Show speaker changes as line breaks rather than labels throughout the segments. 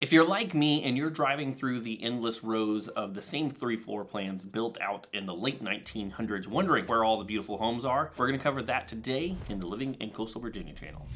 If you're like me and you're driving through the endless rows of the same 3 floor plans built out in the late 1900s, wondering where all the beautiful homes are, we're gonna cover that today in the Living in Coastal Virginia channel.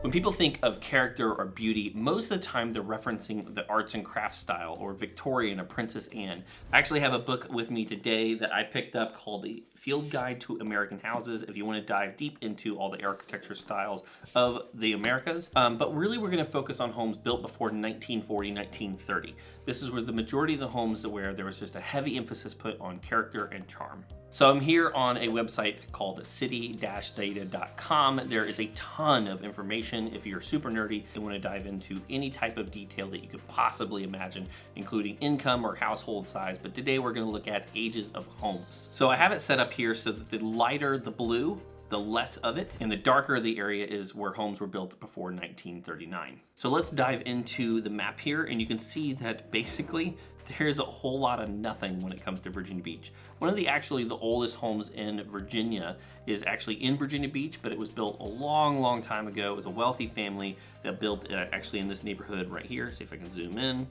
When people think of character or beauty, most of the time they're referencing the arts and crafts style or Victorian or Princess Anne. I actually have a book with me today that I picked up called The Field Guide to American Houses if you want to dive deep into all the architecture styles of the Americas. But really we're going to focus on homes built before 1940, 1930. This is where the majority of the homes where there was just a heavy emphasis put on character and charm. So I'm here on a website called city-data.com. There is a ton of information if you're super nerdy and want to dive into any type of detail that you could possibly imagine, including income or household size. But today we're going to look at ages of homes. So I have it set up here so that the lighter the blue, the less of it, and the darker the area is where homes were built before 1939. So let's dive into the map here, and you can see that basically there's a whole lot of nothing when it comes to Virginia Beach. One of the oldest homes in Virginia is actually in Virginia Beach, but it was built a long time ago. It was a wealthy family that built actually in this neighborhood right here. See if I can zoom in.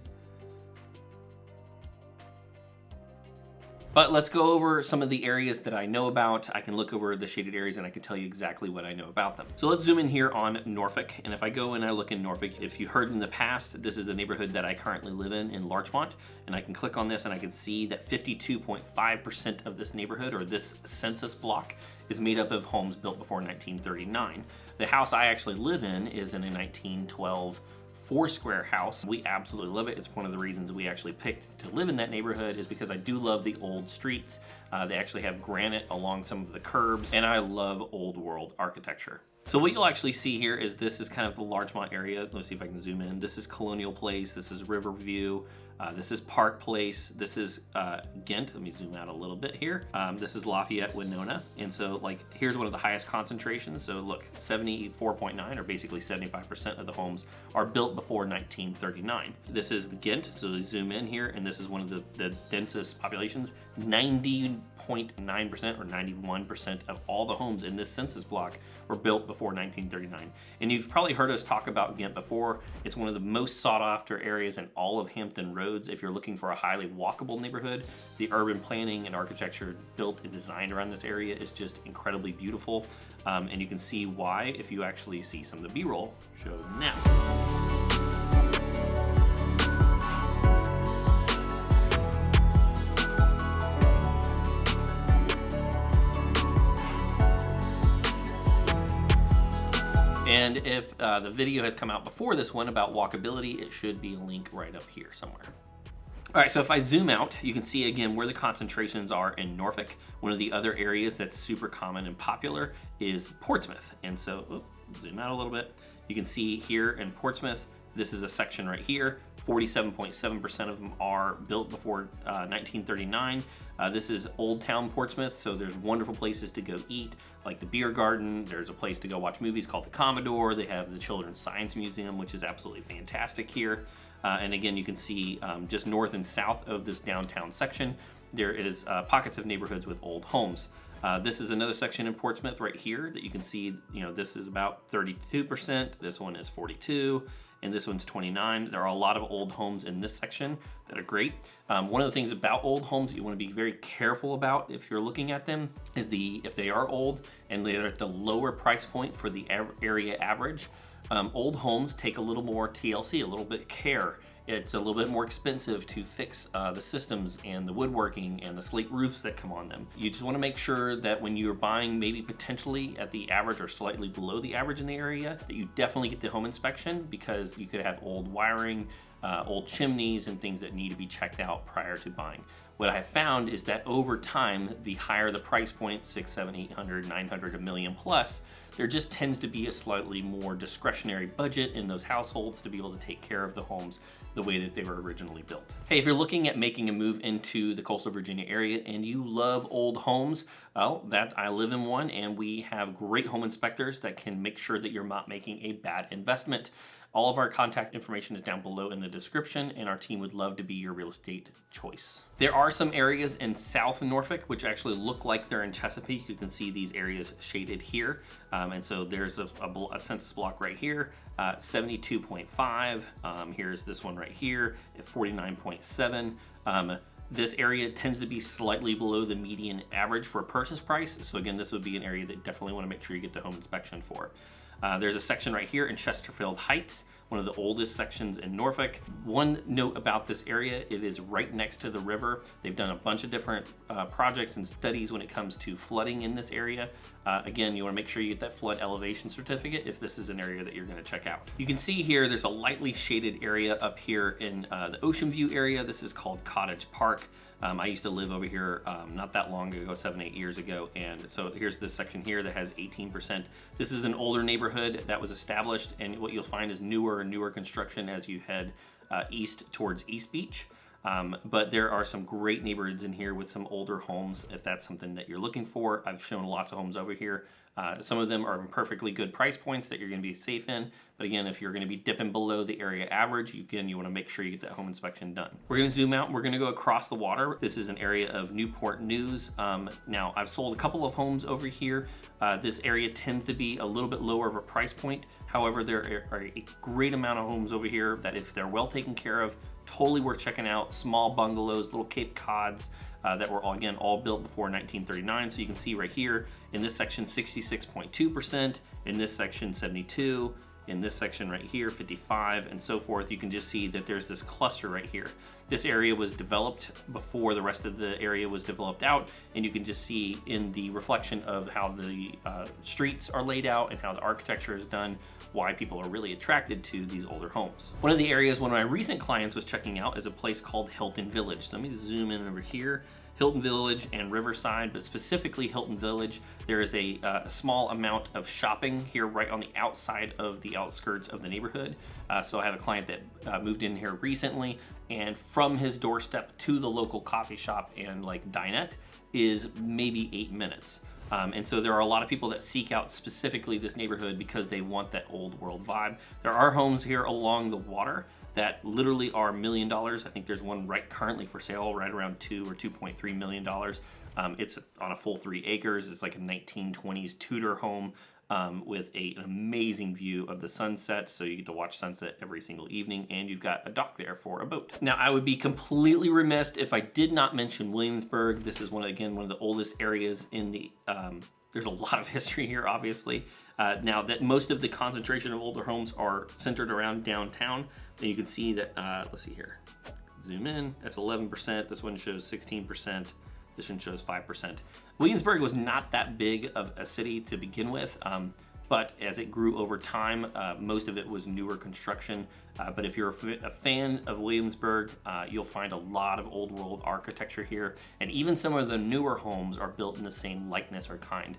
But let's go over some of the areas that I know about. I can look over the shaded areas and I can tell you exactly what I know about them. So let's zoom in here on Norfolk. And if I go and I look in Norfolk, if you heard in the past, this is the neighborhood that I currently live in Larchmont. And I can click on this and I can see that 52.5% of this neighborhood or this census block is made up of homes built before 1939. The house I actually live in is in a 1912 4-square house. We absolutely love it. It's one of the reasons we actually picked to live in that neighborhood is because I do love the old streets. They actually have granite along some of the curbs, and I love old world architecture. So what you'll actually see here is this is kind of the Larchmont area. Let's see if I can zoom in. This is Colonial Place. This is Riverview. This is Park Place. This is Ghent. Let me zoom out a little bit here. This is Lafayette, Winona. And so like, here's one of the highest concentrations. So look, 74.9 or basically 75% of the homes are built before 1939. This is Ghent. So they zoom in here and this is one of the densest populations. 90.9% or 91% of all the homes in this census block were built before 1939. And you've probably heard us talk about Ghent before. It's one of the most sought after areas in all of Hampton Roads. If you're looking for a highly walkable neighborhood, the urban planning and architecture built and designed around this area is just incredibly beautiful. And you can see why if you actually see some of the B-roll shows now. And if the video has come out before this one about walkability, it should be a link right up here somewhere. All right, so if I zoom out, you can see again where the concentrations are in Norfolk. One of the other areas that's super common and popular is Portsmouth. And so, zoom out a little bit. You can see here in Portsmouth, this is a section right here. 47.7% of them are built before 1939. This is Old Town Portsmouth, so there's wonderful places to go eat, like the Beer Garden. There's a place to go watch movies called the Commodore. They have the Children's Science Museum, which is absolutely fantastic here. And again, you can see just north and south of this downtown section, there is pockets of neighborhoods with old homes. This is another section in Portsmouth right here that you can see, this is about 32%, this one is 42%, and this one's 29%. There are a lot of old homes in this section that are great. One of the things about old homes that you want to be very careful about if you're looking at them is if they are old and they're at the lower price point for the area average, old homes take a little more TLC, a little bit care. It's a little bit more expensive to fix the systems and the woodworking and the slate roofs that come on them. You just want to make sure that when you're buying maybe potentially at the average or slightly below the average in the area, that you definitely get the home inspection because you could have old wiring, old chimneys and things that need to be checked out prior to buying. What I found is that over time, the higher the price point, 600, 700, 800, 900, $1 million plus, there just tends to be a slightly more discretionary budget in those households to be able to take care of the homes the way that they were originally built. Hey, if you're looking at making a move into the coastal Virginia area and you love old homes, well, I live in one and we have great home inspectors that can make sure that you're not making a bad investment. All of our contact information is down below in the description, and our team would love to be your real estate choice. There are are some areas in South Norfolk which actually look like they're in Chesapeake. You can see these areas shaded here. And so there's a census block right here, 72.5. Here's this one right here at 49.7. This area tends to be slightly below the median average for purchase price. So again, this would be an area that definitely want to make sure you get the home inspection for. There's a section right here in Chesterfield Heights, one of the oldest sections in Norfolk. One note about this area, it is right next to the river. They've done a bunch of different projects and studies when it comes to flooding in this area. Again, you want to make sure you get that flood elevation certificate if this is an area that you're going to check out. You can see here there's a lightly shaded area up here in the Ocean View area. This is called Cottage Park. I used to live over here not that long ago, 7-8 years ago, and so here's this section here that has 18%. This is an older neighborhood that was established, and what you'll find is newer and newer construction as you head east towards East Beach. But there are some great neighborhoods in here with some older homes if that's something that you're looking for. I've shown lots of homes over here. Some of them are in perfectly good price points that you're going to be safe in. But again, if you're going to be dipping below the area average, you want to make sure you get that home inspection done. We're going to zoom out and we're going to go across the water. This is an area of Newport News. Now, I've sold a couple of homes over here. This area tends to be a little bit lower of a price point. However, there are a great amount of homes over here that if they're well taken care of, totally worth checking out. Small bungalows, little Cape Cods that were all built before 1939. So you can see right here in this section 66.2%, in this section 72, in this section right here 55, and so forth. You can just see that there's this cluster right here. This area was developed before the rest of the area was developed out, and you can just see in the reflection of how the streets are laid out and how the architecture is done, why people are really attracted to these older homes. One of the areas one of my recent clients was checking out is a place called Hilton Village. So let me zoom in over here. Hilton Village and Riverside, but specifically Hilton Village, there is a small amount of shopping here right on the outside of the outskirts of the neighborhood. So I have a client that moved in here recently, and from his doorstep to the local coffee shop and like dinette is maybe 8 minutes. And so there are a lot of people that seek out specifically this neighborhood because they want that old world vibe. There are homes here along the water that literally are $1 million. I think there's one right currently for sale right around $2 or $2.3 million. It's on a full 3 acres. It's like a 1920s Tudor home with an amazing view of the sunset. So you get to watch sunset every single evening, and you've got a dock there for a boat. Now, I would be completely remiss if I did not mention Williamsburg. This is one of the oldest areas in the, there's a lot of history here, obviously. Now that most of the concentration of older homes are centered around downtown, and you can see that, let's see here, zoom in, that's 11%, this one shows 16%, this one shows 5%. Williamsburg was not that big of a city to begin with, but as it grew over time, most of it was newer construction. But if you're a fan of Williamsburg, you'll find a lot of old world architecture here, and even some of the newer homes are built in the same likeness or kind.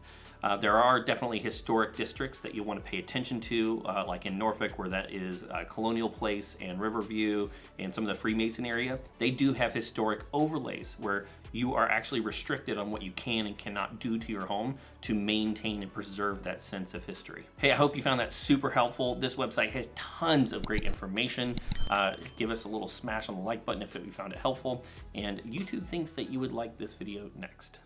There are definitely historic districts that you want to pay attention to, like in Norfolk, where that is Colonial Place and Riverview and some of the Freemason area. They do have historic overlays where you are actually restricted on what you can and cannot do to your home to maintain and preserve that sense of history. Hey, I hope you found that super helpful. This website has tons of great information. Give us a little smash on the like button if you found it helpful, and YouTube thinks that you would like this video next.